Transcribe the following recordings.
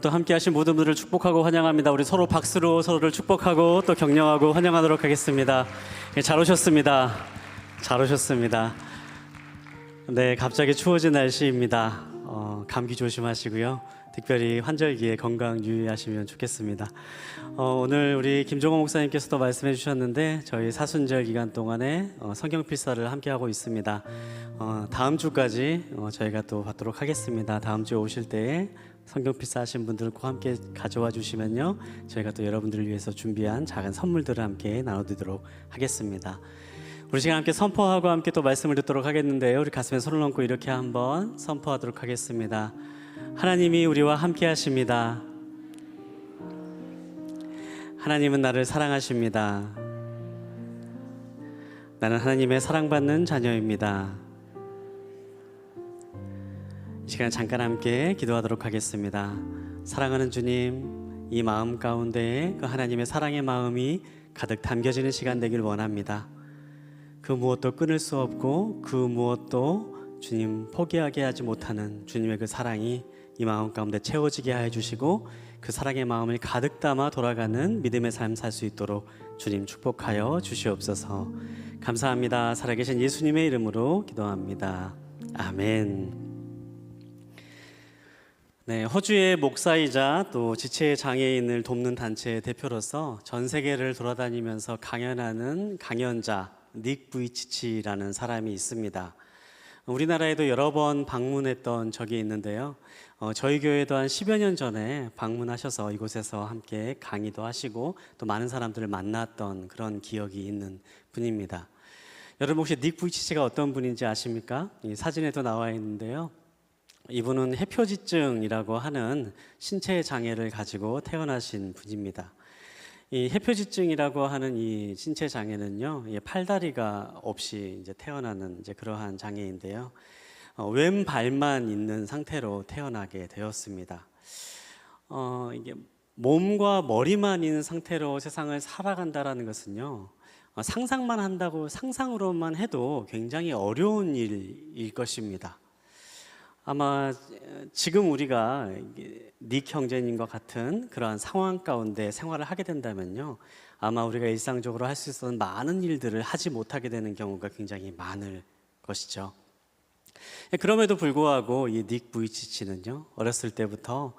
오늘도 함께 하신 모든 분들을 축복하고 환영합니다. 우리 서로 박수로 서로를 축복하고 또 격려하고 환영하도록 하겠습니다. 잘 오셨습니다. 잘 오셨습니다. 네, 갑자기 추워진 날씨입니다. 감기 조심하시고요. 특별히 환절기에 건강 유의하시면 좋겠습니다. 오늘 우리 김종호 목사님께서도 말씀해 주셨는데 저희 사순절 기간 동안에 성경 필사를 함께 하고 있습니다. 다음 주까지 저희가 또 받도록 하겠습니다. 다음 주에 오실 때에 성경 필사 하신 분들과 함께 가져와 주시면요, 저희가 또 여러분들을 위해서 준비한 작은 선물들을 함께 나눠드리도록 하겠습니다. 우리 시간 함께 선포하고 함께 또 말씀을 듣도록 하겠는데요, 우리 가슴에 손을 얹고 이렇게 한번 선포하도록 하겠습니다. 하나님이 우리와 함께 하십니다. 하나님은 나를 사랑하십니다. 나는 하나님의 사랑받는 자녀입니다. 이 시간 잠깐 함께 기도하도록 하겠습니다. 사랑하는 주님, 이 마음 가운데에 그 하나님의 사랑의 마음이 가득 담겨지는 시간 되길 원합니다. 그 무엇도 끊을 수 없고 그 무엇도 주님 포기하게 하지 못하는 주님의 그 사랑이 이 마음 가운데 채워지게 하여 주시고 그 사랑의 마음을 가득 담아 돌아가는 믿음의 삶 살 수 있도록 주님 축복하여 주시옵소서. 감사합니다. 살아계신 예수님의 이름으로 기도합니다. 아멘. 네, 호주의 목사이자 또 지체 장애인을 돕는 단체의 대표로서 전 세계를 돌아다니면서 강연하는 강연자 닉 부이치치라는 사람이 있습니다. 우리나라에도 여러 번 방문했던 적이 있는데요, 저희 교회도 한 10여 년 전에 방문하셔서 이곳에서 함께 강의도 하시고 또 많은 사람들을 만났던 그런 기억이 있는 분입니다. 여러분 혹시 닉 부이치치가 어떤 분인지 아십니까? 이 사진에도 나와 있는데요, 이분은 해표지증이라고 하는 신체 장애를 가지고 태어나신 분입니다. 이 해표지증이라고 하는 이 신체 장애는요, 팔다리가 없이 이제 태어나는 이제 그러한 장애인데요, 왼발만 있는 상태로 태어나게 되었습니다. 이게 몸과 머리만 있는 상태로 세상을 살아간다라는 것은요, 상상만 한다고 상상으로만 해도 굉장히 어려운 일일 것입니다. 아마 지금 우리가 닉 형제님과 같은 그러한 상황 가운데 생활을 하게 된다면요, 아마 우리가 일상적으로 할 수 있었던 많은 일들을 하지 못하게 되는 경우가 굉장히 많을 것이죠. 그럼에도 불구하고 이 닉 부이치치는요, 어렸을 때부터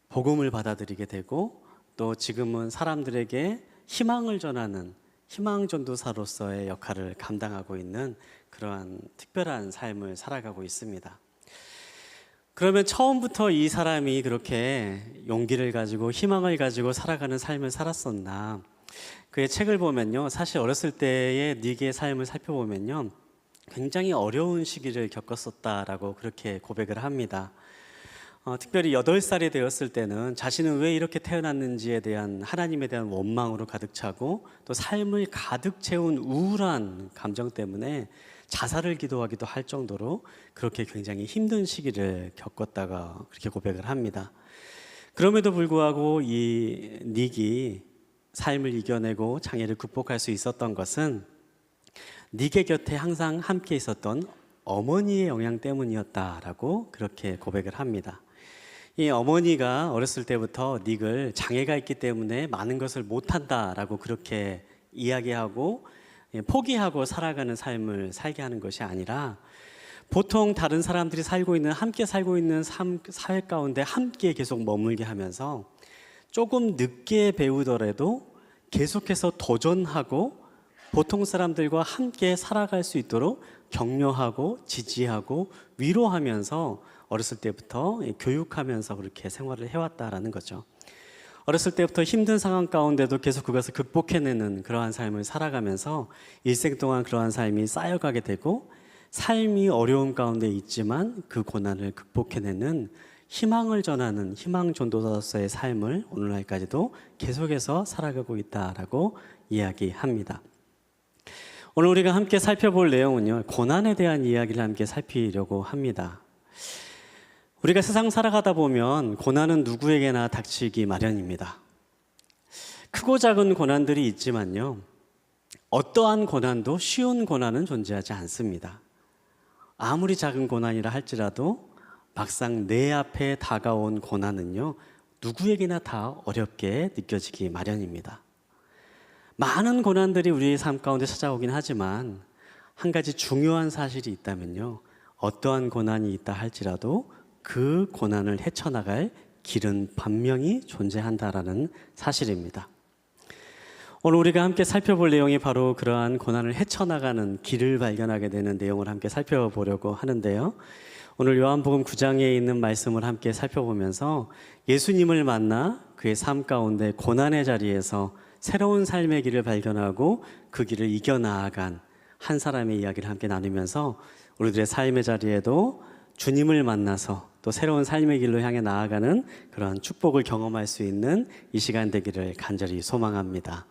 복음을 받아들이게 되고 또 지금은 사람들에게 희망을 전하는 희망 전도사로서의 역할을 감당하고 있는 그러한 특별한 삶을 살아가고 있습니다. 그러면 처음부터 이 사람이 그렇게 용기를 가지고 희망을 가지고 살아가는 삶을 살았었나? 그의 책을 보면요, 사실 어렸을 때의 닉의 삶을 살펴보면요, 굉장히 어려운 시기를 겪었었다라고 그렇게 고백을 합니다. 특별히 8살이 되었을 때는 자신은 왜 이렇게 태어났는지에 대한 하나님에 대한 원망으로 가득 차고 또 삶을 가득 채운 우울한 감정 때문에 자살을 기도하기도 할 정도로 그렇게 굉장히 힘든 시기를 겪었다가 그렇게 고백을 합니다. 그럼에도 불구하고 이 닉이 삶을 이겨내고 장애를 극복할 수 있었던 것은 닉의 곁에 항상 함께 있었던 어머니의 영향 때문이었다라고 그렇게 고백을 합니다. 이 어머니가 어렸을 때부터 닉을 장애가 있기 때문에 많은 것을 못한다라고 그렇게 이야기하고 포기하고 살아가는 삶을 살게 하는 것이 아니라 보통 다른 사람들이 함께 살고 있는 사회 가운데 함께 계속 머물게 하면서 조금 늦게 배우더라도 계속해서 도전하고 보통 사람들과 함께 살아갈 수 있도록 격려하고 지지하고 위로하면서 어렸을 때부터 교육하면서 그렇게 생활을 해왔다라는 거죠. 어렸을 때부터 힘든 상황 가운데도 계속 그것을 극복해내는 그러한 삶을 살아가면서 일생 동안 그러한 삶이 쌓여가게 되고, 삶이 어려움 가운데 있지만 그 고난을 극복해내는 희망을 전하는 희망 전도사로서의 삶을 오늘날까지도 계속해서 살아가고 있다라고 이야기합니다. 오늘 우리가 함께 살펴볼 내용은요, 고난에 대한 이야기를 함께 살피려고 합니다. 우리가 세상 살아가다 보면 고난은 누구에게나 닥치기 마련입니다. 크고 작은 고난들이 있지만요, 어떠한 고난도 쉬운 고난은 존재하지 않습니다. 아무리 작은 고난이라 할지라도 막상 내 앞에 다가온 고난은요, 누구에게나 다 어렵게 느껴지기 마련입니다. 많은 고난들이 우리의 삶 가운데 찾아오긴 하지만 한 가지 중요한 사실이 있다면요, 어떠한 고난이 있다 할지라도 그 고난을 헤쳐나갈 길은 분명히 존재한다라는 사실입니다. 오늘 우리가 함께 살펴볼 내용이 바로 그러한 고난을 헤쳐나가는 길을 발견하게 되는 내용을 함께 살펴보려고 하는데요. 오늘 요한복음 9장에 있는 말씀을 함께 살펴보면서 예수님을 만나 그의 삶 가운데 고난의 자리에서 새로운 삶의 길을 발견하고 그 길을 이겨나아간 한 사람의 이야기를 함께 나누면서 우리들의 삶의 자리에도 주님을 만나서 또 새로운 삶의 길로 향해 나아가는 그러한 축복을 경험할 수 있는 이 시간 되기를 간절히 소망합니다.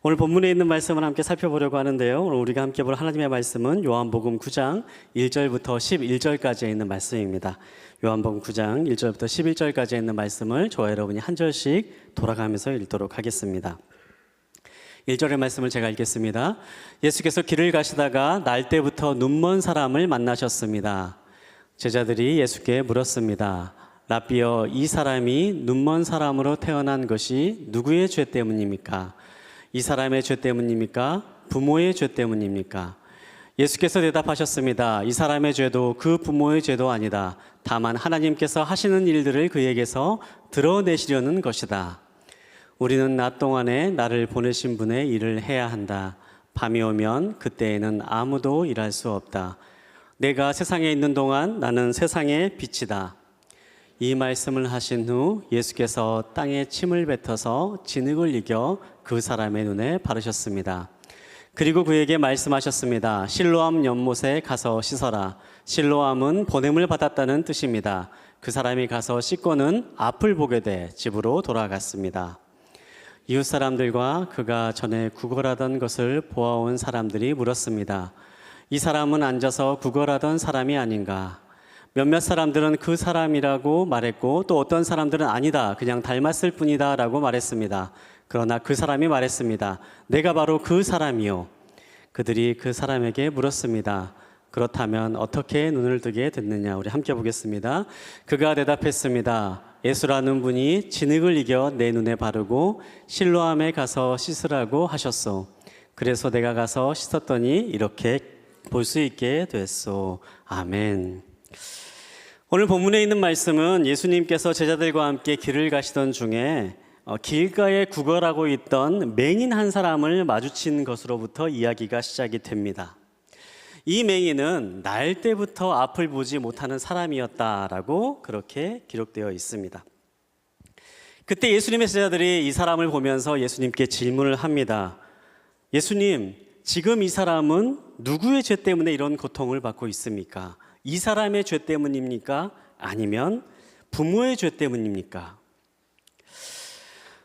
오늘 본문에 있는 말씀을 함께 살펴보려고 하는데요. 오늘 우리가 함께 볼 하나님의 말씀은 요한복음 9장 1절부터 11절까지에 있는 말씀입니다. 요한복음 9장 1절부터 11절까지에 있는 말씀을 저와 여러분이 한 절씩 돌아가면서 읽도록 하겠습니다. 1절의 말씀을 제가 읽겠습니다. 예수께서 길을 가시다가 날 때부터 눈먼 사람을 만나셨습니다. 제자들이 예수께 물었습니다. 라비여, 이 사람이 눈먼 사람으로 태어난 것이 누구의 죄 때문입니까? 이 사람의 죄 때문입니까? 부모의 죄 때문입니까? 예수께서 대답하셨습니다. 이 사람의 죄도 그 부모의 죄도 아니다. 다만 하나님께서 하시는 일들을 그에게서 드러내시려는 것이다. 우리는 낮 동안에 나를 보내신 분의 일을 해야 한다. 밤이 오면 그때에는 아무도 일할 수 없다. 내가 세상에 있는 동안 나는 세상의 빛이다. 이 말씀을 하신 후 예수께서 땅에 침을 뱉어서 진흙을 이겨 그 사람의 눈에 바르셨습니다. 그리고 그에게 말씀하셨습니다. 실로암 연못에 가서 씻어라. 실로암은 보냄을 받았다는 뜻입니다. 그 사람이 가서 씻고는 앞을 보게 돼 집으로 돌아갔습니다. 이웃 사람들과 그가 전에 구걸하던 것을 보아온 사람들이 물었습니다. 이 사람은 앉아서 구걸하던 사람이 아닌가? 몇몇 사람들은 그 사람이라고 말했고 또 어떤 사람들은 아니다, 그냥 닮았을 뿐이다 라고 말했습니다. 그러나 그 사람이 말했습니다. 내가 바로 그 사람이요. 그들이 그 사람에게 물었습니다. 그렇다면 어떻게 눈을 뜨게 됐느냐? 우리 함께 보겠습니다. 그가 대답했습니다. 예수라는 분이 진흙을 이겨 내 눈에 바르고 실로암에 가서 씻으라고 하셨소. 그래서 내가 가서 씻었더니 이렇게 볼 수 있게 됐소. 아멘. 오늘 본문에 있는 말씀은 예수님께서 제자들과 함께 길을 가시던 중에 길가에 구걸하고 있던 맹인 한 사람을 마주친 것으로부터 이야기가 시작이 됩니다. 이 맹인은 날 때부터 앞을 보지 못하는 사람이었다라고 그렇게 기록되어 있습니다. 그때 예수님의 제자들이 이 사람을 보면서 예수님께 질문을 합니다. 예수님, 지금 이 사람은 누구의 죄 때문에 이런 고통을 받고 있습니까? 이 사람의 죄 때문입니까? 아니면 부모의 죄 때문입니까?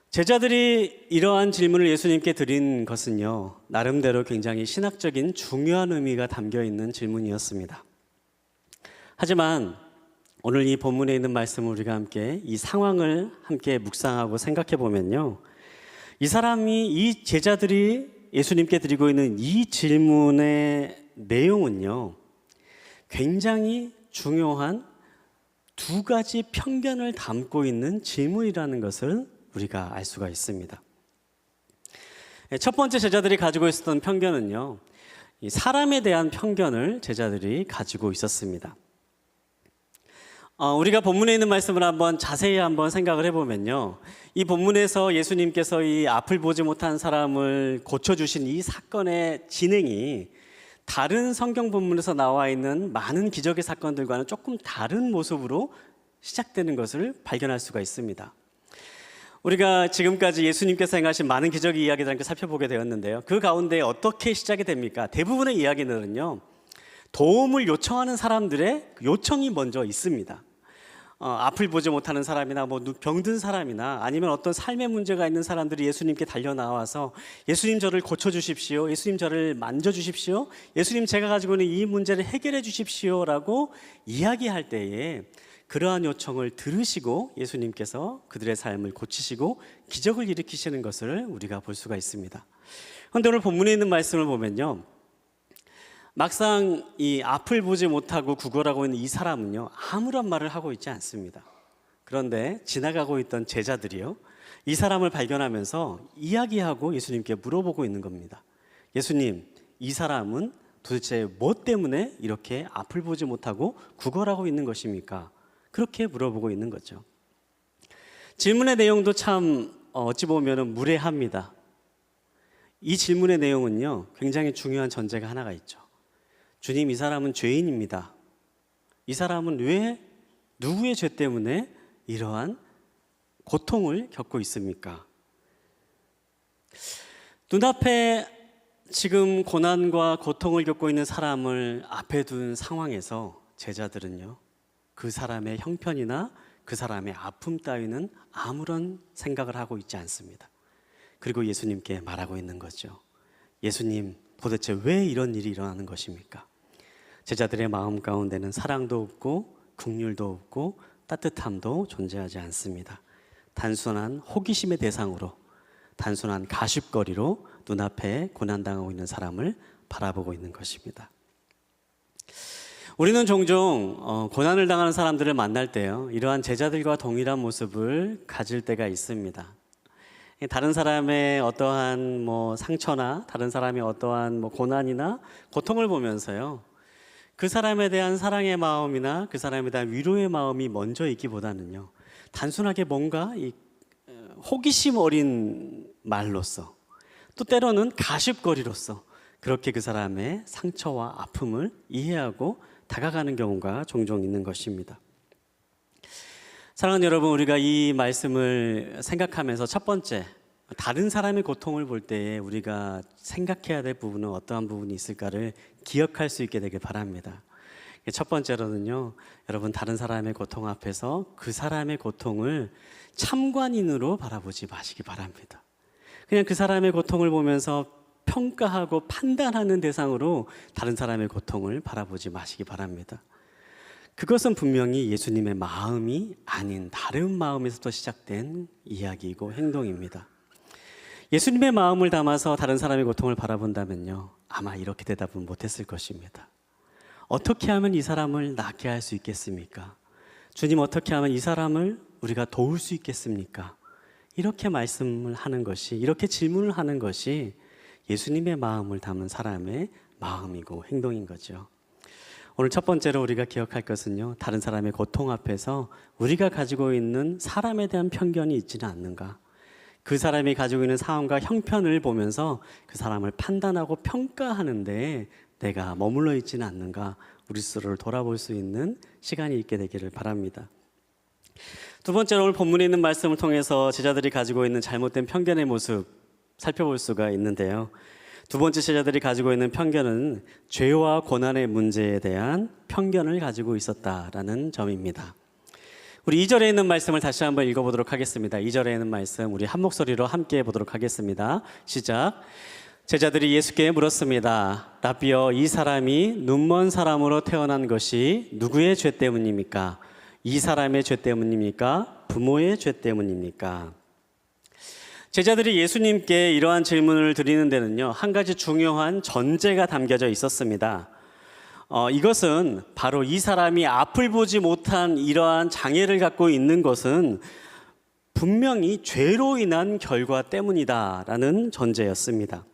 제자들이 이러한 질문을 예수님께 드린 것은요, 나름대로 굉장히 신학적인 중요한 의미가 담겨 있는 질문이었습니다. 하지만 오늘 이 본문에 있는 말씀을 우리가 함께 이 상황을 함께 묵상하고 생각해 보면요, 이 사람이, 이 제자들이 예수님께 드리고 있는 이 질문의 내용은요, 굉장히 중요한 두 가지 편견을 담고 있는 질문이라는 것을 우리가 알 수가 있습니다. 첫 번째 제자들이 가지고 있었던 편견은요, 이 사람에 대한 편견을 제자들이 가지고 있었습니다. 우리가 본문에 있는 말씀을 한번 자세히 한번 생각을 해보면요, 이 본문에서 예수님께서 이 앞을 보지 못한 사람을 고쳐주신 이 사건의 진행이 다른 성경 본문에서 나와 있는 많은 기적의 사건들과는 조금 다른 모습으로 시작되는 것을 발견할 수가 있습니다. 우리가 지금까지 예수님께서 행하신 많은 기적의 이야기들을 함께 살펴보게 되었는데요, 그 가운데 어떻게 시작이 됩니까? 대부분의 이야기들은요, 도움을 요청하는 사람들의 요청이 먼저 있습니다. 앞을 보지 못하는 사람이나 병든 사람이나 아니면 어떤 삶의 문제가 있는 사람들이 예수님께 달려나와서 예수님 저를 고쳐주십시오, 예수님 저를 만져주십시오, 예수님 제가 가지고 있는 이 문제를 해결해 주십시오 라고 이야기할 때에 그러한 요청을 들으시고 예수님께서 그들의 삶을 고치시고 기적을 일으키시는 것을 우리가 볼 수가 있습니다. 그런데 오늘 본문에 있는 말씀을 보면요, 막상 이 앞을 보지 못하고 구걸하고 있는 이 사람은요, 아무런 말을 하고 있지 않습니다. 그런데 지나가고 있던 제자들이요, 이 사람을 발견하면서 이야기하고 예수님께 물어보고 있는 겁니다. 예수님, 이 사람은 도대체 뭐 때문에 이렇게 앞을 보지 못하고 구걸하고 있는 것입니까? 그렇게 물어보고 있는 거죠. 질문의 내용도 참 어찌 보면 무례합니다. 이 질문의 내용은요, 굉장히 중요한 전제가 하나가 있죠. 주님, 이 사람은 죄인입니다. 이 사람은 왜 누구의 죄 때문에 이러한 고통을 겪고 있습니까? 눈앞에 지금 고난과 고통을 겪고 있는 사람을 앞에 둔 상황에서 제자들은요, 그 사람의 형편이나 그 사람의 아픔 따위는 아무런 생각을 하고 있지 않습니다. 그리고 예수님께 말하고 있는 거죠. 예수님, 도대체 왜 이런 일이 일어나는 것입니까? 제자들의 마음 가운데는 사랑도 없고 긍휼도 없고 따뜻함도 존재하지 않습니다. 단순한 호기심의 대상으로, 단순한 가십거리로 눈앞에 고난당하고 있는 사람을 바라보고 있는 것입니다. 우리는 종종 고난을 당하는 사람들을 만날 때요, 이러한 제자들과 동일한 모습을 가질 때가 있습니다. 다른 사람의 어떠한 상처나 다른 사람의 어떠한 고난이나 고통을 보면서요, 그 사람에 대한 사랑의 마음이나 그 사람에 대한 위로의 마음이 먼저 있기보다는요, 단순하게 뭔가 이 호기심 어린 말로써, 또 때로는 가십거리로써 그렇게 그 사람의 상처와 아픔을 이해하고 다가가는 경우가 종종 있는 것입니다. 사랑하는 여러분, 우리가 이 말씀을 생각하면서 첫 번째, 다른 사람의 고통을 볼 때에 우리가 생각해야 될 부분은 어떠한 부분이 있을까를 기억할 수 있게 되길 바랍니다. 첫 번째로는요, 여러분, 다른 사람의 고통 앞에서 그 사람의 고통을 참관인으로 바라보지 마시기 바랍니다. 그냥 그 사람의 고통을 보면서 평가하고 판단하는 대상으로 다른 사람의 고통을 바라보지 마시기 바랍니다. 그것은 분명히 예수님의 마음이 아닌 다른 마음에서부터 시작된 이야기이고 행동입니다. 예수님의 마음을 담아서 다른 사람의 고통을 바라본다면요, 아마 이렇게 대답은 못했을 것입니다. 어떻게 하면 이 사람을 낫게 할 수 있겠습니까? 주님, 어떻게 하면 이 사람을 우리가 도울 수 있겠습니까? 이렇게 말씀을 하는 것이, 이렇게 질문을 하는 것이 예수님의 마음을 담은 사람의 마음이고 행동인 거죠. 오늘 첫 번째로 우리가 기억할 것은요, 다른 사람의 고통 앞에서 우리가 가지고 있는 사람에 대한 편견이 있지는 않는가? 그 사람이 가지고 있는 상황과 형편을 보면서 그 사람을 판단하고 평가하는데 내가 머물러 있지는 않는가? 우리 스스로를 돌아볼 수 있는 시간이 있게 되기를 바랍니다. 두 번째로 오늘 본문에 있는 말씀을 통해서 제자들이 가지고 있는 잘못된 편견의 모습 살펴볼 수가 있는데요. 두 번째, 제자들이 가지고 있는 편견은 죄와 고난의 문제에 대한 편견을 가지고 있었다라는 점입니다. 우리 2절에 있는 말씀을 다시 한번 읽어보도록 하겠습니다. 2절에 있는 말씀 우리 한 목소리로 함께 보도록 하겠습니다. 시작. 제자들이 예수께 물었습니다. 라비어, 이 사람이 눈먼 사람으로 태어난 것이 누구의 죄 때문입니까? 이 사람의 죄 때문입니까? 부모의 죄 때문입니까? 제자들이 예수님께 이러한 질문을 드리는 데는요, 한 가지 중요한 전제가 담겨져 있었습니다. 이것은 바로 이 사람이 앞을 보지 못한 이러한 장애를 갖고 있는 것은 분명히 죄로 인한 결과 때문이다라는 전제였습니다.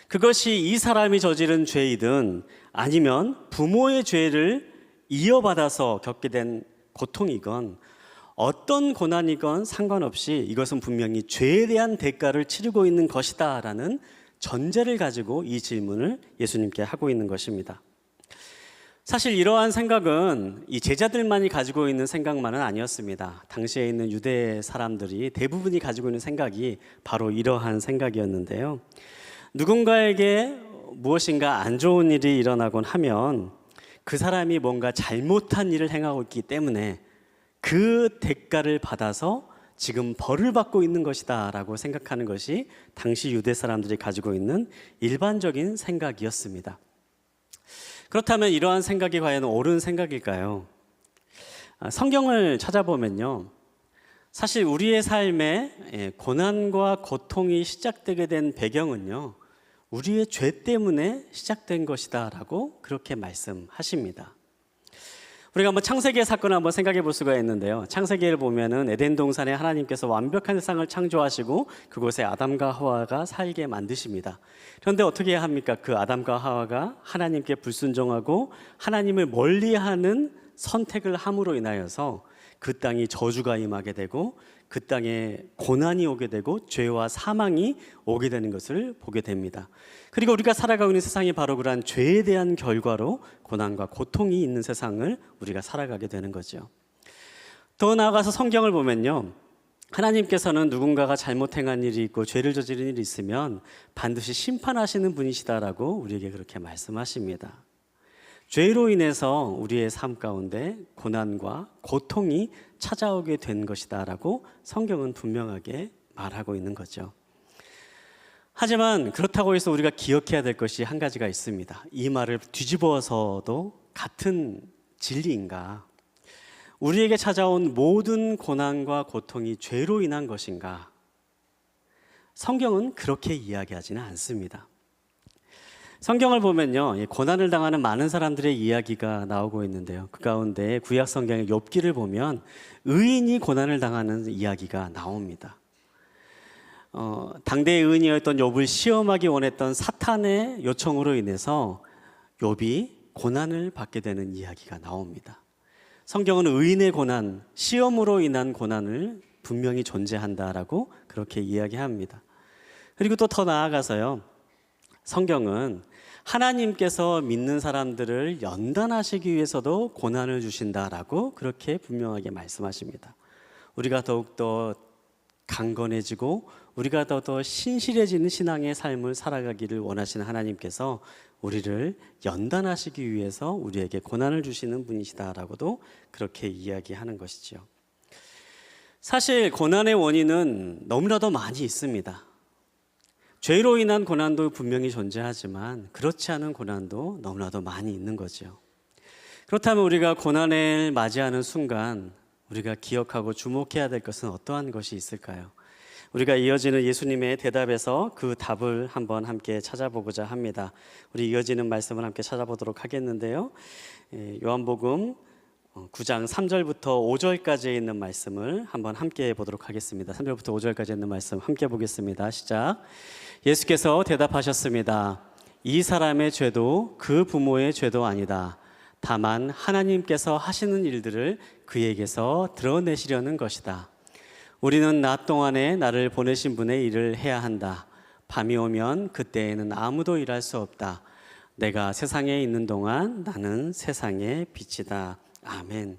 그것이 이 사람이 저지른 죄이든 아니면 부모의 죄를 이어받아서 겪게 된 고통이건 어떤 고난이건 상관없이 이것은 분명히 죄에 대한 대가를 치르고 있는 것이다라는 전제를 가지고 이 질문을 예수님께 하고 있는 것입니다. 사실 이러한 생각은 이 제자들만이 가지고 있는 생각만은 아니었습니다. 당시에 있는 유대 사람들이 대부분이 가지고 있는 생각이 바로 이러한 생각이었는데요. 누군가에게 무엇인가 안 좋은 일이 일어나곤 하면 그 사람이 뭔가 잘못한 일을 행하고 있기 때문에 그 대가를 받아서 지금 벌을 받고 있는 것이다 라고 생각하는 것이 당시 유대 사람들이 가지고 있는 일반적인 생각이었습니다. 그렇다면 이러한 생각이 과연 옳은 생각일까요? 성경을 찾아보면요, 사실 우리의 삶에 고난과 고통이 시작되게 된 배경은요, 우리의 죄 때문에 시작된 것이다라고 그렇게 말씀하십니다. 우리가 한번 창세기의 사건을 한번 생각해 볼 수가 있는데요. 창세기를 보면은 에덴 동산에 하나님께서 완벽한 세상을 창조하시고 그곳에 아담과 하와가 살게 만드십니다. 그런데 어떻게 해야 합니까? 그 아담과 하와가 하나님께 불순종하고 하나님을 멀리하는 선택을 함으로 인하여서 그 땅이 저주가 임하게 되고 그 땅에 고난이 오게 되고 죄와 사망이 오게 되는 것을 보게 됩니다. 그리고 우리가 살아가고 있는 세상이 바로 그러한 죄에 대한 결과로 고난과 고통이 있는 세상을 우리가 살아가게 되는 거죠. 더 나아가서 성경을 보면요, 하나님께서는 누군가가 잘못 행한 일이 있고 죄를 저지른 일이 있으면 반드시 심판하시는 분이시다라고 우리에게 그렇게 말씀하십니다. 죄로 인해서 우리의 삶 가운데 고난과 고통이 찾아오게 된 것이다라고 성경은 분명하게 말하고 있는 거죠. 하지만 그렇다고 해서 우리가 기억해야 될 것이 한 가지가 있습니다. 이 말을 뒤집어서도 같은 진리인가? 우리에게 찾아온 모든 고난과 고통이 죄로 인한 것인가? 성경은 그렇게 이야기하지는 않습니다. 성경을 보면요, 고난을 당하는 많은 사람들의 이야기가 나오고 있는데요. 그 가운데 구약 성경의 욥기를 보면 의인이 고난을 당하는 이야기가 나옵니다. 당대의 의인이었던 욥을 시험하기 원했던 사탄의 요청으로 인해서 욥이 고난을 받게 되는 이야기가 나옵니다. 성경은 의인의 고난, 시험으로 인한 고난을 분명히 존재한다라고 그렇게 이야기합니다. 그리고 또 더 나아가서요, 성경은 하나님께서 믿는 사람들을 연단하시기 위해서도 고난을 주신다라고 그렇게 분명하게 말씀하십니다. 우리가 더욱더 강건해지고 우리가 더 신실해지는 신앙의 삶을 살아가기를 원하시는 하나님께서 우리를 연단하시기 위해서 우리에게 고난을 주시는 분이시다라고도 그렇게 이야기하는 것이죠. 사실 고난의 원인은 너무나도 많이 있습니다. 죄로 인한 고난도 분명히 존재하지만 그렇지 않은 고난도 너무나도 많이 있는 거죠. 그렇다면 우리가 고난을 맞이하는 순간 우리가 기억하고 주목해야 될 것은 어떠한 것이 있을까요? 우리가 이어지는 예수님의 대답에서 그 답을 한번 함께 찾아보고자 합니다. 우리 이어지는 말씀을 함께 찾아보도록 하겠는데요. 요한복음 9장 3절부터 5절까지 있는 말씀을 한번 함께 보도록 하겠습니다. 3절부터 5절까지 있는 말씀 함께 보겠습니다. 시작. 예수께서 대답하셨습니다. 이 사람의 죄도 그 부모의 죄도 아니다. 다만 하나님께서 하시는 일들을 그에게서 드러내시려는 것이다. 우리는 낮 동안에 나를 보내신 분의 일을 해야 한다. 밤이 오면 그때에는 아무도 일할 수 없다. 내가 세상에 있는 동안 나는 세상의 빛이다. 아멘.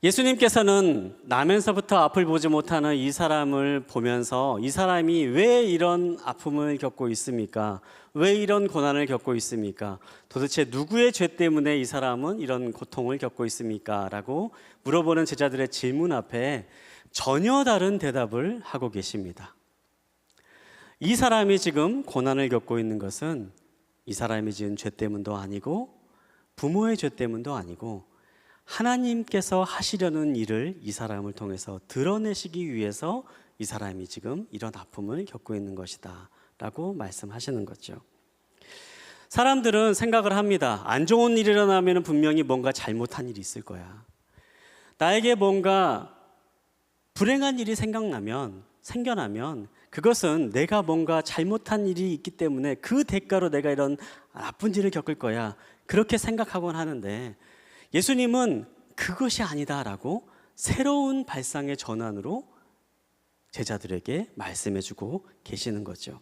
예수님께서는 나면서부터 앞을 보지 못하는 이 사람을 보면서 이 사람이 왜 이런 아픔을 겪고 있습니까? 왜 이런 고난을 겪고 있습니까? 도대체 누구의 죄 때문에 이 사람은 이런 고통을 겪고 있습니까? 라고 물어보는 제자들의 질문 앞에 전혀 다른 대답을 하고 계십니다. 이 사람이 지금 고난을 겪고 있는 것은 이 사람이 지은 죄 때문도 아니고 부모의 죄 때문도 아니고 하나님께서 하시려는 일을 이 사람을 통해서 드러내시기 위해서 이 사람이 지금 이런 아픔을 겪고 있는 것이다 라고 말씀하시는 거죠. 사람들은 생각을 합니다. 안 좋은 일이 일어나면 분명히 뭔가 잘못한 일이 있을 거야. 나에게 뭔가 불행한 일이 생겨나면 그것은 내가 뭔가 잘못한 일이 있기 때문에 그 대가로 내가 이런 나쁜 일을 겪을 거야. 그렇게 생각하곤 하는데 예수님은 그것이 아니다라고 새로운 발상의 전환으로 제자들에게 말씀해주고 계시는 거죠.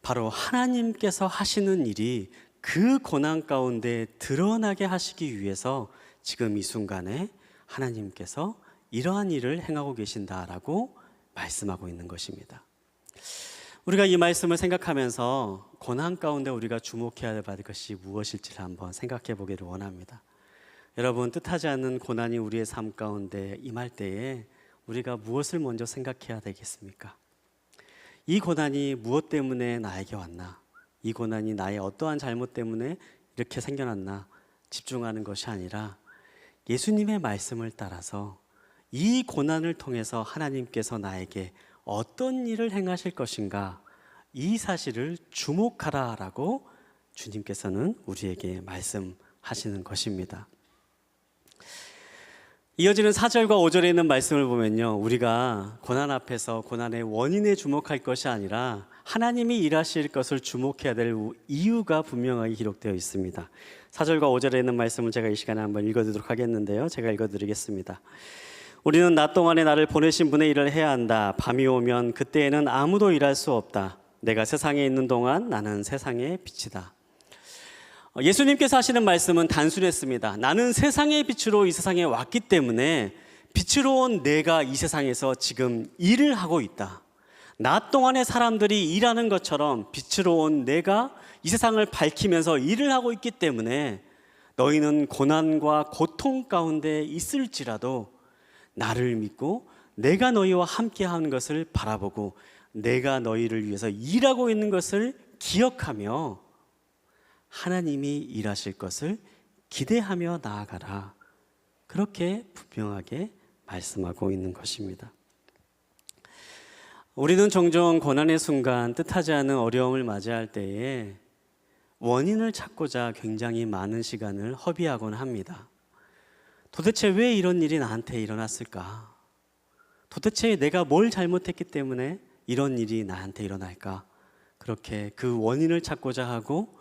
바로 하나님께서 하시는 일이 그 고난 가운데 드러나게 하시기 위해서 지금 이 순간에 하나님께서 이러한 일을 행하고 계신다라고 말씀하고 있는 것입니다. 우리가 이 말씀을 생각하면서 고난 가운데 우리가 주목해야 할 것이 무엇일지를 한번 생각해 보기를 원합니다. 여러분, 뜻하지 않는 고난이 우리의 삶 가운데 임할 때에 우리가 무엇을 먼저 생각해야 되겠습니까? 이 고난이 무엇 때문에 나에게 왔나? 이 고난이 나의 어떠한 잘못 때문에 이렇게 생겨났나? 집중하는 것이 아니라 예수님의 말씀을 따라서 이 고난을 통해서 하나님께서 나에게 어떤 일을 행하실 것인가? 이 사실을 주목하라라고 주님께서는 우리에게 말씀하시는 것입니다. 이어지는 4절과 5절에 있는 말씀을 보면요, 우리가 고난 앞에서 고난의 원인에 주목할 것이 아니라 하나님이 일하실 것을 주목해야 될 이유가 분명하게 기록되어 있습니다. 4절과 5절에 있는 말씀을 제가 이 시간에 한번 읽어드리도록 하겠는데요, 제가 읽어드리겠습니다. 우리는 낮 동안에 나를 보내신 분의 일을 해야 한다. 밤이 오면 그때에는 아무도 일할 수 없다. 내가 세상에 있는 동안 나는 세상의 빛이다. 예수님께서 하시는 말씀은 단순했습니다. 나는 세상의 빛으로 이 세상에 왔기 때문에 빛으로 온 내가 이 세상에서 지금 일을 하고 있다. 낮 동안에 사람들이 일하는 것처럼 빛으로 온 내가 이 세상을 밝히면서 일을 하고 있기 때문에 너희는 고난과 고통 가운데 있을지라도 나를 믿고 내가 너희와 함께하는 것을 바라보고 내가 너희를 위해서 일하고 있는 것을 기억하며 하나님이 일하실 것을 기대하며 나아가라. 그렇게 분명하게 말씀하고 있는 것입니다. 우리는 종종 고난의 순간, 뜻하지 않은 어려움을 맞이할 때에 원인을 찾고자 굉장히 많은 시간을 허비하곤 합니다. 도대체 왜 이런 일이 나한테 일어났을까? 도대체 내가 뭘 잘못했기 때문에 이런 일이 나한테 일어날까? 그렇게 그 원인을 찾고자 하고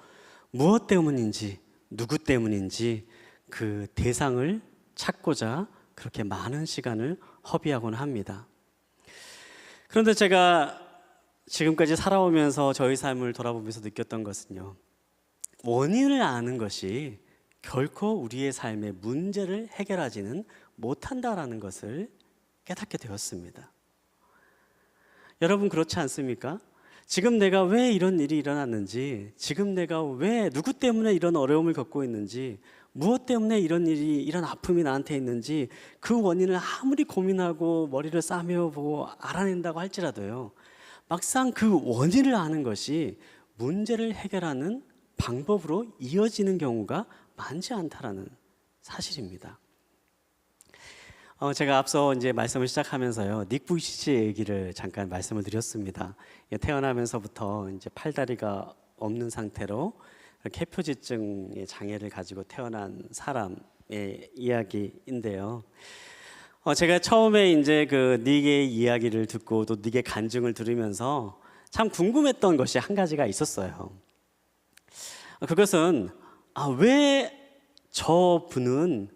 무엇 때문인지, 누구 때문인지 그 대상을 찾고자 그렇게 많은 시간을 허비하곤 합니다. 그런데 제가 지금까지 살아오면서 저희 삶을 돌아보면서 느꼈던 것은요, 원인을 아는 것이 결코 우리의 삶의 문제를 해결하지는 못한다라는 것을 깨닫게 되었습니다. 여러분 그렇지 않습니까? 지금 내가 왜 이런 일이 일어났는지, 지금 내가 왜 누구 때문에 이런 어려움을 겪고 있는지, 무엇 때문에 이런 일이, 이런 아픔이 나한테 있는지 그 원인을 아무리 고민하고 머리를 싸매어 보고 알아낸다고 할지라도요, 막상 그 원인을 아는 것이 문제를 해결하는 방법으로 이어지는 경우가 많지 않다라는 사실입니다. 제가 앞서 이제 말씀을 시작하면서요, 닉 부이치치의 얘기를 잠깐 말씀을 드렸습니다. 태어나면서부터 이제 팔다리가 없는 상태로 캐표지증의 장애를 가지고 태어난 사람의 이야기인데요. 제가 처음에 이제 그 닉의 이야기를 듣고 또 닉의 간증을 들으면서 참 궁금했던 것이 한 가지가 있었어요. 그것은 왜 저분은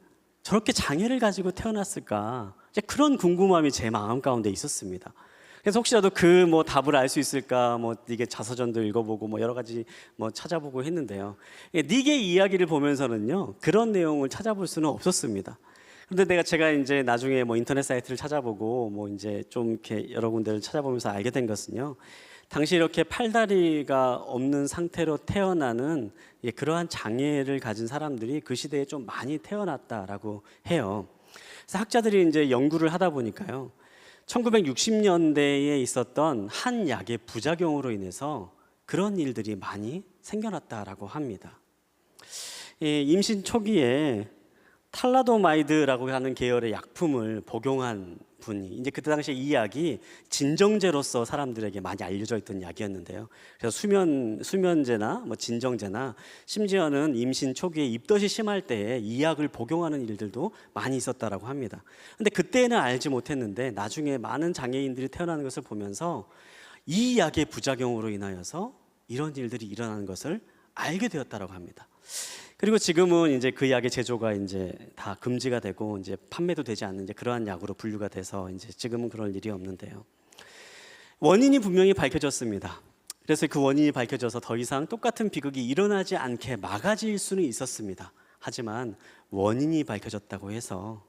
저렇게 장애를 가지고 태어났을까? 이제 그런 궁금함이 제 마음 가운데 있었습니다. 그래서 혹시라도 그 답을 알 수 있을까? 이게 자서전도 읽어보고 여러 가지 찾아보고 했는데요. 닉의 이야기를 보면서는요, 그런 내용을 찾아볼 수는 없었습니다. 그런데 제가 이제 나중에 인터넷 사이트를 찾아보고 이제 좀 이렇게 여러 군데를 찾아보면서 알게 된 것은요, 당시 이렇게 팔다리가 없는 상태로 태어나는 그러한 장애를 가진 사람들이 그 시대에 좀 많이 태어났다라고 해요. 그래서 학자들이 이제 연구를 하다 보니까요, 1960년대에 있었던 한 약의 부작용으로 인해서 그런 일들이 많이 생겨났다라고 합니다. 임신 초기에 탈라도마이드라고 하는 계열의 약품을 복용한 분이, 이제 그때 당시에 이 약이 진정제로서 사람들에게 많이 알려져 있던 약이었는데요. 그래서 수면제나 진정제나 심지어는 임신 초기에 입덧이 심할 때에 이 약을 복용하는 일들도 많이 있었다라고 합니다. 근데 그때는 알지 못했는데 나중에 많은 장애인들이 태어나는 것을 보면서 이 약의 부작용으로 인하여서 이런 일들이 일어나는 것을 알게 되었다라고 합니다. 그리고 지금은 이제 그 약의 제조가 이제 다 금지가 되고 이제 판매도 되지 않는 이제 그러한 약으로 분류가 돼서 이제 지금은 그럴 일이 없는데요. 원인이 분명히 밝혀졌습니다. 그래서 그 원인이 밝혀져서 더 이상 똑같은 비극이 일어나지 않게 막아질 수는 있었습니다. 하지만 원인이 밝혀졌다고 해서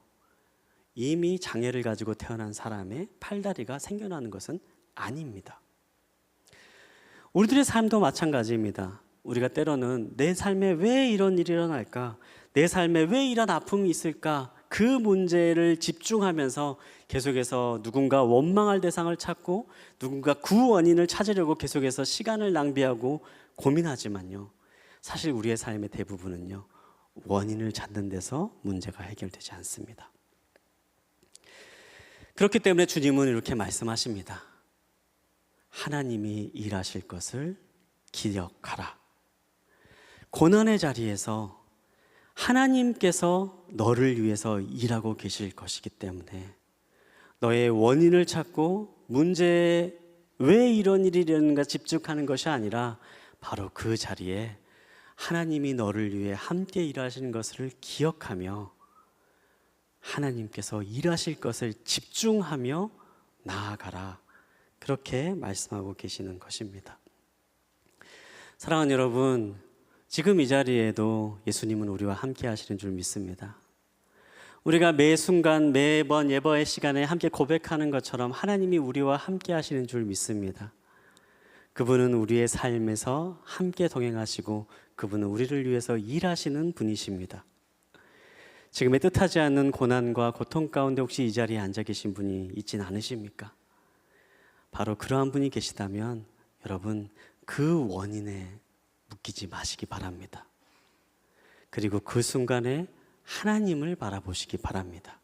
이미 장애를 가지고 태어난 사람의 팔다리가 생겨나는 것은 아닙니다. 우리들의 삶도 마찬가지입니다. 우리가 때로는 내 삶에 왜 이런 일이 일어날까? 내 삶에 왜 이런 아픔이 있을까? 그 문제를 집중하면서 계속해서 누군가 원망할 대상을 찾고 누군가 그 원인을 찾으려고 계속해서 시간을 낭비하고 고민하지만요, 사실 우리의 삶의 대부분은요, 원인을 찾는 데서 문제가 해결되지 않습니다. 그렇기 때문에 주님은 이렇게 말씀하십니다. 하나님이 일하실 것을 기억하라. 고난의 자리에서 하나님께서 너를 위해서 일하고 계실 것이기 때문에 너의 원인을 찾고 문제에 왜 이런 일이 일어나는가 집중하는 것이 아니라 바로 그 자리에 하나님이 너를 위해 함께 일하시는 것을 기억하며 하나님께서 일하실 것을 집중하며 나아가라. 그렇게 말씀하고 계시는 것입니다. 사랑하는 여러분, 지금 이 자리에도 예수님은 우리와 함께 하시는 줄 믿습니다. 우리가 매 순간 매번 예배의 시간에 함께 고백하는 것처럼 하나님이 우리와 함께 하시는 줄 믿습니다. 그분은 우리의 삶에서 함께 동행하시고 그분은 우리를 위해서 일하시는 분이십니다. 지금의 뜻하지 않는 고난과 고통 가운데 혹시 이 자리에 앉아 계신 분이 있진 않으십니까? 바로 그러한 분이 계시다면 여러분 그 원인에 묶이지 마시기 바랍니다. 그리고 그 순간에 하나님을 바라보시기 바랍니다.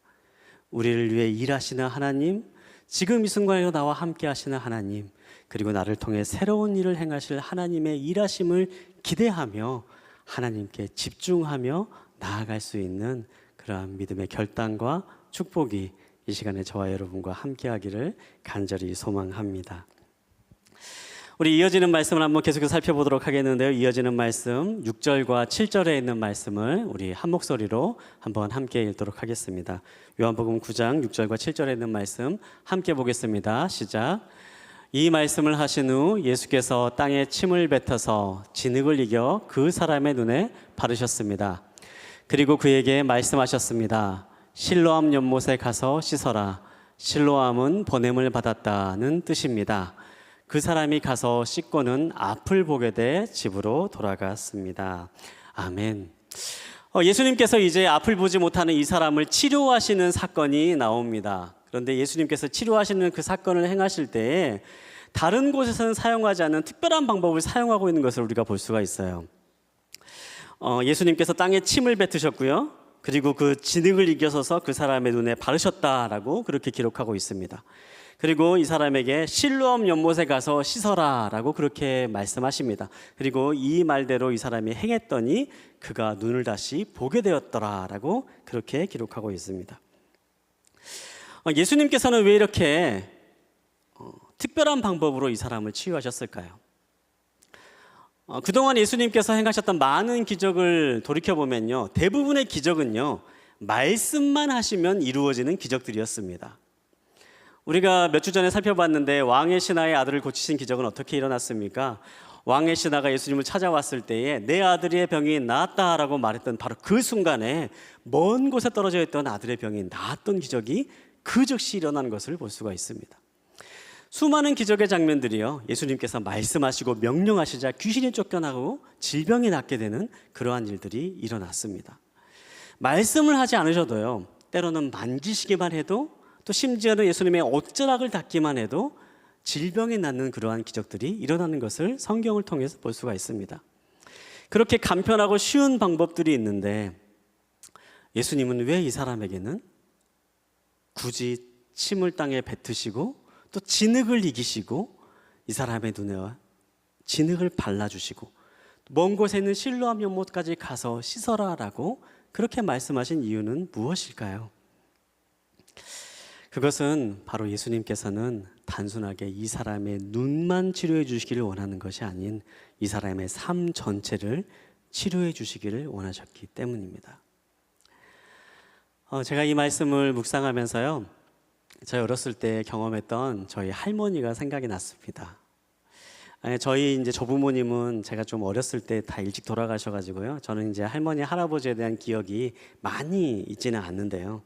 우리를 위해 일하시는 하나님, 지금 이 순간에도 나와 함께 하시는 하나님, 그리고 나를 통해 새로운 일을 행하실 하나님의 일하심을 기대하며 하나님께 집중하며 나아갈 수 있는 그러한 믿음의 결단과 축복이 이 시간에 저와 여러분과 함께 하기를 간절히 소망합니다. 우리 이어지는 말씀을 한번 계속해서 살펴보도록 하겠는데요. 이어지는 말씀 6절과 7절에 있는 말씀을 우리 한 목소리로 한번 함께 읽도록 하겠습니다. 요한복음 9장 6절과 7절에 있는 말씀 함께 보겠습니다. 시작. 이 말씀을 하신 후 예수께서 땅에 침을 뱉어서 진흙을 이겨 그 사람의 눈에 바르셨습니다. 그리고 그에게 말씀하셨습니다. 실로암 연못에 가서 씻어라. 실로암은 보냄을 받았다는 뜻입니다. 그 사람이 가서 씻고는 앞을 보게 돼 집으로 돌아갔습니다. 아멘. 예수님께서 이제 앞을 보지 못하는 이 사람을 치료하시는 사건이 나옵니다. 그런데 예수님께서 치료하시는 그 사건을 행하실 때에 다른 곳에서는 사용하지 않는 특별한 방법을 사용하고 있는 것을 우리가 볼 수가 있어요. 예수님께서 땅에 침을 뱉으셨고요. 그리고 그 진흙을 이겨서서 그 사람의 눈에 바르셨다라고 그렇게 기록하고 있습니다. 그리고 이 사람에게 실로암 연못에 가서 씻어라 라고 그렇게 말씀하십니다. 그리고 이 말대로 이 사람이 행했더니 그가 눈을 다시 보게 되었더라 라고 그렇게 기록하고 있습니다. 예수님께서는 왜 이렇게 특별한 방법으로 이 사람을 치유하셨을까요? 그동안 예수님께서 행하셨던 많은 기적을 돌이켜보면요, 대부분의 기적은요 말씀만 하시면 이루어지는 기적들이었습니다. 우리가 몇 주 전에 살펴봤는데 왕의 신하의 아들을 고치신 기적은 어떻게 일어났습니까? 왕의 신하가 예수님을 찾아왔을 때에 내 아들의 병이 나았다라고 말했던 바로 그 순간에 먼 곳에 떨어져 있던 아들의 병이 나았던 기적이 그 즉시 일어난 것을 볼 수가 있습니다. 수많은 기적의 장면들이요, 예수님께서 말씀하시고 명령하시자 귀신이 쫓겨나고 질병이 낫게 되는 그러한 일들이 일어났습니다. 말씀을 하지 않으셔도요, 때로는 만지시기만 해도, 또 심지어는 예수님의 옷자락을 닿기만 해도 질병이 낫는 그러한 기적들이 일어나는 것을 성경을 통해서 볼 수가 있습니다. 그렇게 간편하고 쉬운 방법들이 있는데 예수님은 왜 이 사람에게는 굳이 침을 땅에 뱉으시고 또 진흙을 이기시고 이 사람의 눈에 진흙을 발라주시고 먼 곳에 있는 실로암 연못까지 가서 씻어라라고 그렇게 말씀하신 이유는 무엇일까요? 그것은 바로 예수님께서는 단순하게 이 사람의 눈만 치료해 주시기를 원하는 것이 아닌 이 사람의 삶 전체를 치료해 주시기를 원하셨기 때문입니다. 제가 이 말씀을 묵상하면서요, 저희 어렸을 때 경험했던 저희 할머니가 생각이 났습니다. 저희 이제 조부모님은 제가 좀 어렸을 때 다 일찍 돌아가셔가지고요, 저는 이제 할머니, 할아버지에 대한 기억이 많이 있지는 않는데요.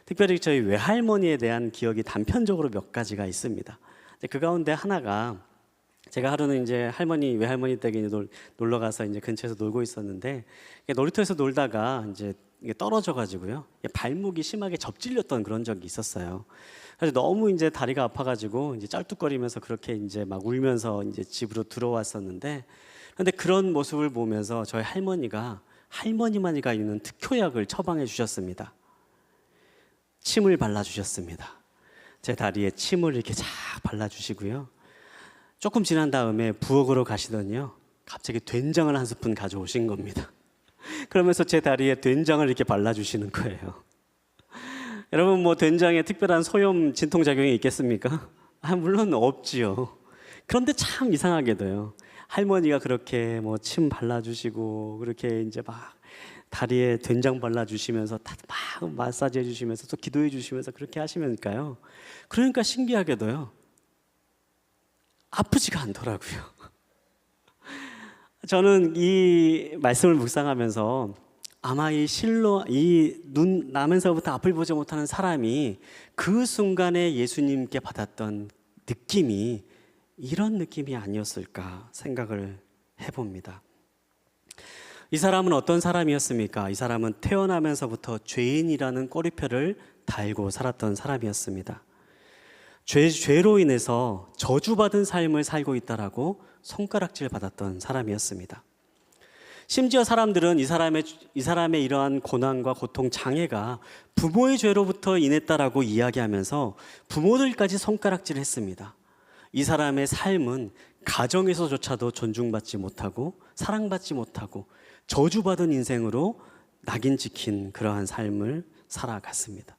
특별히 저희 외할머니에 대한 기억이 단편적으로 몇 가지가 있습니다. 그 가운데 하나가, 제가 하루는 이제 할머니, 외할머니 댁에 놀러 가서 이제 근처에서 놀고 있었는데 놀이터에서 놀다가 이제 떨어져가지고요, 발목이 심하게 접질렸던 그런 적이 있었어요. 그래서 너무 이제 다리가 아파가지고 이제 짤뚝거리면서 그렇게 이제 막 울면서 이제 집으로 들어왔었는데, 그런데 그런 모습을 보면서 저희 할머니가 할머니만이가 있는 특효약을 처방해 주셨습니다. 침을 발라주셨습니다. 제 다리에 침을 이렇게 쫙 발라주시고요, 조금 지난 다음에 부엌으로 가시더니요, 갑자기 된장을 한 스푼 가져오신 겁니다. 그러면서 제 다리에 된장을 이렇게 발라주시는 거예요. 여러분, 뭐 된장에 특별한 소염 진통작용이 있겠습니까? 물론 없지요. 그런데 참 이상하게도요, 할머니가 그렇게 뭐 침 발라주시고 그렇게 이제 막 다리에 된장 발라주시면서 막 마사지 해주시면서 또 기도해 주시면서 그렇게 하시면까요, 그러니까 신기하게도요, 아프지가 않더라고요. 저는 이 말씀을 묵상하면서 아마 이 눈 나면서부터 앞을 보지 못하는 사람이 그 순간에 예수님께 받았던 느낌이 이런 느낌이 아니었을까 생각을 해봅니다. 이 사람은 어떤 사람이었습니까? 이 사람은 태어나면서부터 죄인이라는 꼬리표를 달고 살았던 사람이었습니다. 죄로 인해서 저주받은 삶을 살고 있다라고 손가락질 받았던 사람이었습니다. 심지어 사람들은 이 사람의 이러한 고난과 고통, 장애가 부모의 죄로부터 인했다라고 이야기하면서 부모들까지 손가락질을 했습니다. 이 사람의 삶은 가정에서조차도 존중받지 못하고 사랑받지 못하고 저주받은 인생으로 낙인 찍힌 그러한 삶을 살아갔습니다.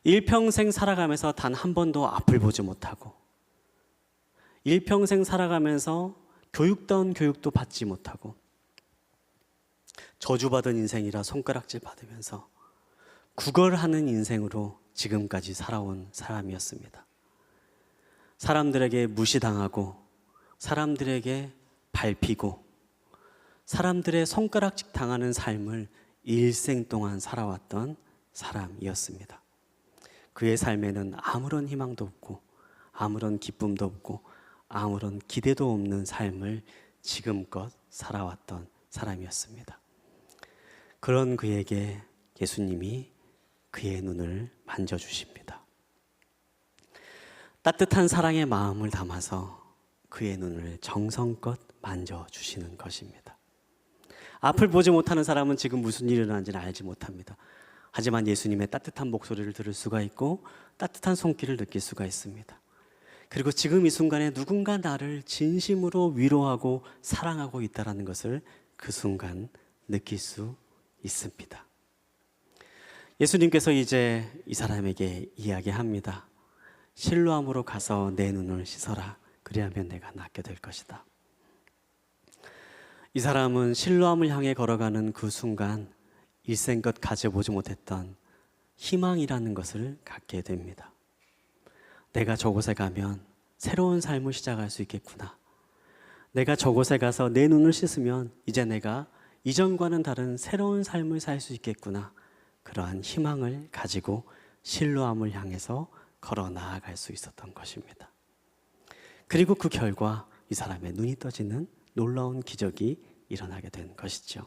일평생 살아가면서 단 한 번도 앞을 보지 못하고, 일평생 살아가면서 교육다운 교육도 받지 못하고, 저주받은 인생이라 손가락질 받으면서 구걸하는 인생으로 지금까지 살아온 사람이었습니다. 사람들에게 무시당하고, 사람들에게 밟히고, 사람들의 손가락질 당하는 삶을 일생 동안 살아왔던 사람이었습니다. 그의 삶에는 아무런 희망도 없고, 아무런 기쁨도 없고, 아무런 기대도 없는 삶을 지금껏 살아왔던 사람이었습니다. 그런 그에게 예수님이 그의 눈을 만져주십니다. 따뜻한 사랑의 마음을 담아서 그의 눈을 정성껏 만져주시는 것입니다. 앞을 보지 못하는 사람은 지금 무슨 일이 일어나는지는 알지 못합니다. 하지만 예수님의 따뜻한 목소리를 들을 수가 있고 따뜻한 손길을 느낄 수가 있습니다. 그리고 지금 이 순간에 누군가 나를 진심으로 위로하고 사랑하고 있다는 것을 그 순간 느낄 수 있습니다. 예수님께서 이제 이 사람에게 이야기합니다. 실로암으로 가서 내 눈을 씻어라. 그리하면 내가 낫게 될 것이다. 이 사람은 실로암을 향해 걸어가는 그 순간 일생껏 가져보지 못했던 희망이라는 것을 갖게 됩니다. 내가 저곳에 가면 새로운 삶을 시작할 수 있겠구나. 내가 저곳에 가서 내 눈을 씻으면 이제 내가 이전과는 다른 새로운 삶을 살 수 있겠구나. 그러한 희망을 가지고 실로암을 향해서 걸어 나아갈 수 있었던 것입니다. 그리고 그 결과 이 사람의 눈이 떠지는 놀라운 기적이 일어나게 된 것이죠.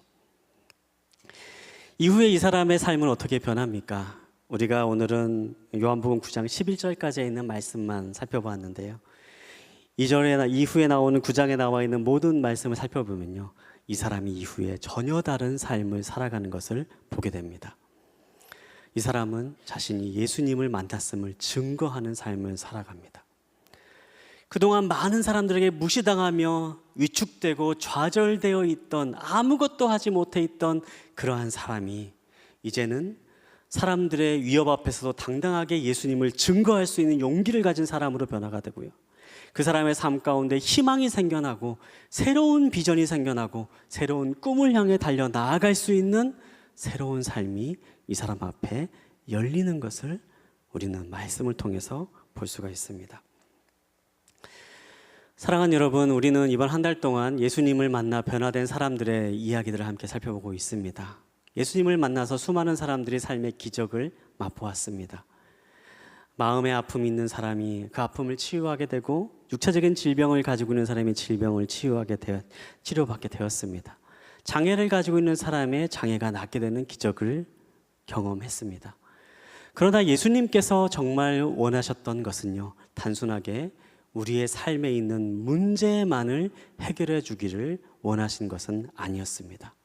이후에 이 사람의 삶은 어떻게 변합니까? 우리가 오늘은 요한복음 9장 11절까지 있는 말씀만 살펴보았는데요. 2절에 이후에 나오는 9장에 나와 있는 모든 말씀을 살펴보면요, 이 사람이 이후에 전혀 다른 삶을 살아가는 것을 보게 됩니다. 이 사람은 자신이 예수님을 만났음을 증거하는 삶을 살아갑니다. 그동안 많은 사람들에게 무시당하며 위축되고 좌절되어 있던, 아무것도 하지 못해 있던 그러한 사람이 이제는 사람들의 위협 앞에서도 당당하게 예수님을 증거할 수 있는 용기를 가진 사람으로 변화가 되고요, 그 사람의 삶 가운데 희망이 생겨나고 새로운 비전이 생겨나고 새로운 꿈을 향해 달려 나아갈 수 있는 새로운 삶이 이 사람 앞에 열리는 것을 우리는 말씀을 통해서 볼 수가 있습니다. 사랑하는 여러분, 우리는 이번 한 달 동안 예수님을 만나 변화된 사람들의 이야기들을 함께 살펴보고 있습니다. 예수님을 만나서 수많은 사람들이 삶의 기적을 맛보았습니다. 마음의 아픔이 있는 사람이 그 아픔을 치유하게 되고, 육체적인 질병을 가지고 있는 사람이 질병을 치료받게 되었습니다. 장애를 가지고 있는 사람의 장애가 낫게 되는 기적을 경험했습니다. 그러나 예수님께서 정말 원하셨던 것은요, 단순하게 우리의 삶에 있는 문제만을 해결해 주기를 원하신 것은 아니었습니다.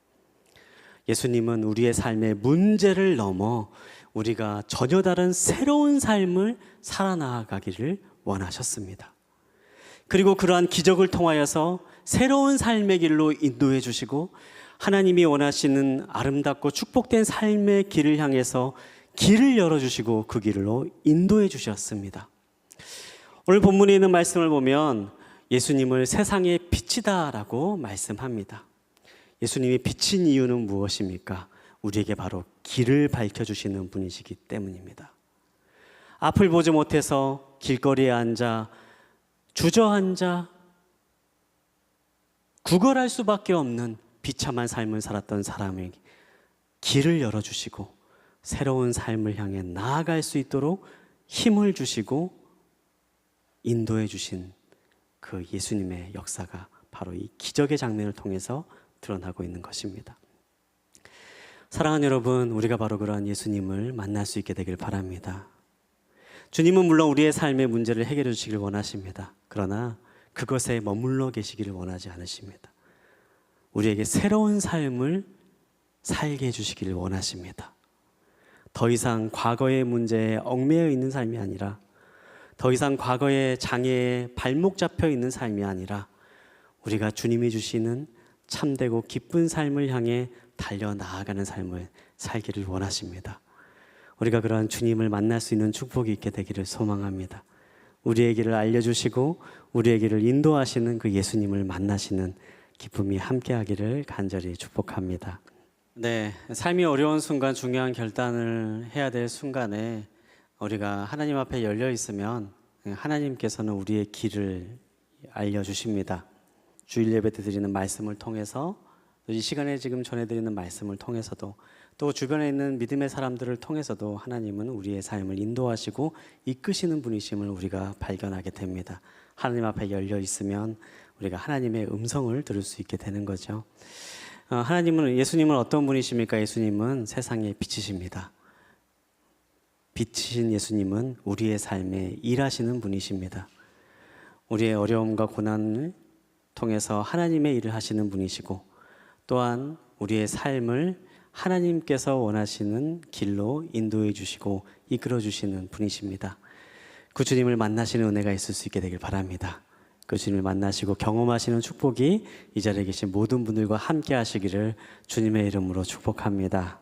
예수님은 우리의 삶의 문제를 넘어 우리가 전혀 다른 새로운 삶을 살아나가기를 원하셨습니다. 그리고 그러한 기적을 통하여서 새로운 삶의 길로 인도해 주시고 하나님이 원하시는 아름답고 축복된 삶의 길을 향해서 길을 열어주시고 그 길로 인도해 주셨습니다. 오늘 본문에 있는 말씀을 보면 예수님을 세상의 빛이다라고 말씀합니다. 예수님이 빛인 이유는 무엇입니까? 우리에게 바로 길을 밝혀주시는 분이시기 때문입니다. 앞을 보지 못해서 길거리에 앉아 주저앉아 구걸할 수밖에 없는 비참한 삶을 살았던 사람에게 길을 열어주시고 새로운 삶을 향해 나아갈 수 있도록 힘을 주시고 인도해 주신 그 예수님의 역사가 바로 이 기적의 장면을 통해서 드러나고 있는 것입니다. 사랑하는 여러분, 우리가 바로 그러한 예수님을 만날 수 있게 되길 바랍니다. 주님은 물론 우리의 삶의 문제를 해결해 주시길 원하십니다. 그러나 그것에 머물러 계시기를 원하지 않으십니다. 우리에게 새로운 삶을 살게 해주시기를 원하십니다. 더 이상 과거의 문제에 얽매여 있는 삶이 아니라, 더 이상 과거의 장애에 발목 잡혀 있는 삶이 아니라 우리가 주님이 주시는 참되고 기쁜 삶을 향해 달려나아가는 삶을 살기를 원하십니다. 우리가 그러한 주님을 만날 수 있는 축복이 있게 되기를 소망합니다. 우리의 길을 알려주시고 우리의 길을 인도하시는 그 예수님을 만나시는 기쁨이 함께하기를 간절히 축복합니다. 네, 삶이 어려운 순간, 중요한 결단을 해야 될 순간에 우리가 하나님 앞에 열려 있으면 하나님께서는 우리의 길을 알려주십니다. 주일 예배 때 드리는 말씀을 통해서, 이 시간에 지금 전해드리는 말씀을 통해서도, 또 주변에 있는 믿음의 사람들을 통해서도 하나님은 우리의 삶을 인도하시고 이끄시는 분이심을 우리가 발견하게 됩니다. 하나님 앞에 열려 있으면 우리가 하나님의 음성을 들을 수 있게 되는 거죠. 예수님은 어떤 분이십니까? 예수님은 세상의 빛이십니다. 빛이신 예수님은 우리의 삶에 일하시는 분이십니다. 우리의 어려움과 고난을 통해서 하나님의 일을 하시는 분이시고, 또한 우리의 삶을 하나님께서 원하시는 길로 인도해 주시고 이끌어 주시는 분이십니다. 그 주님을 만나시는 은혜가 있을 수 있게 되길 바랍니다. 그 주님을 만나시고 경험하시는 축복이 이 자리에 계신 모든 분들과 함께 하시기를 주님의 이름으로 축복합니다.